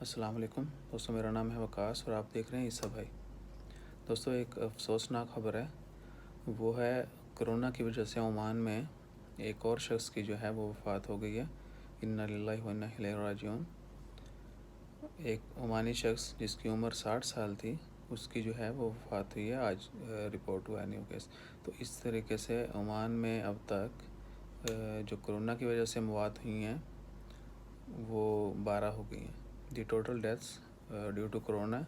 السلام علیکم دوستوں، میرا نام ہے وقاص اور آپ دیکھ رہے ہیں عیسیٰ بھائی۔ دوستوں، ایک افسوسناک خبر ہے، وہ ہے کرونا کی وجہ سے عمان میں ایک اور شخص کی جو ہے وہ وفات ہو گئی ہے۔ انا للہ و انا الیہ راجعون۔ ایک عمانی شخص جس کی عمر 60 سال تھی، اس کی جو ہے وہ وفات ہوئی ہے، آج رپورٹ ہوا ہے نیو کیس۔ تو اس طریقے سے عمان میں اب تک جو کرونا کی وجہ سے موات ہوئی ہیں وہ 12 ہو گئی ہیں۔ The total deaths due to corona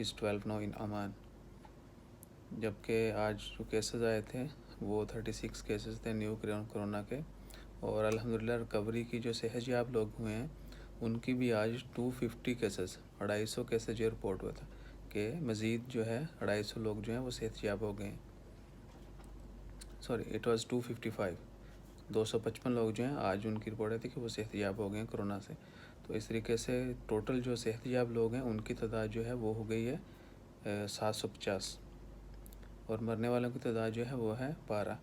is 12 now in Oman۔ جبکہ آج جو کیسز آئے تھے وہ 36 کیسز تھے نیو کرونا کے، اور الحمدللہ ریکوری کی جو صحت یاب لوگ ہوئے ہیں ان کی بھی آج 250 کیسز 250 کیسز یہ رپورٹ ہوا تھا کہ مزید جو ہے 250 لوگ جو ہیں وہ صحت یاب ہو گئے ہیں۔ اٹ واز 255 255 لوگ جو ہیں آج ان کی رپورٹ تھی کہ وہ صحت یاب ہو گئے ہیں کرونا سے۔ تو اس طریقے سے ٹوٹل جو صحت یاب لوگ ہیں ان کی تعداد جو ہے وہ ہو گئی ہے 750، اور مرنے والوں کی تعداد جو ہے وہ ہے 12۔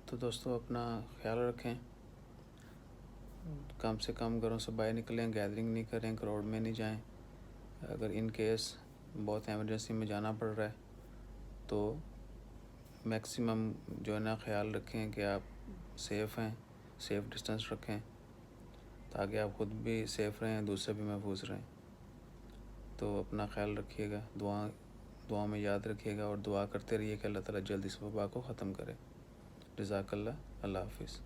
تو دوستو اپنا خیال رکھیں، کم سے کم گھروں سے باہر نکلیں، گیدرنگ نہیں کریں، کراؤڈ میں نہیں جائیں۔ اگر ان کیس بہت ایمرجنسی میں جانا پڑ رہا ہے تو میکسیمم جو ہے نا خیال رکھیں کہ آپ سیف ہیں، سیف ڈسٹنس رکھیں تاکہ آپ خود بھی سیف رہیں، دوسرے بھی محفوظ رہیں۔ تو اپنا خیال رکھیے گا، دعا میں یاد رکھیے گا، اور دعا کرتے رہیے کہ اللہ تعالیٰ جلد اس وبا کو ختم کرے۔ جزاک اللہ، اللہ حافظ۔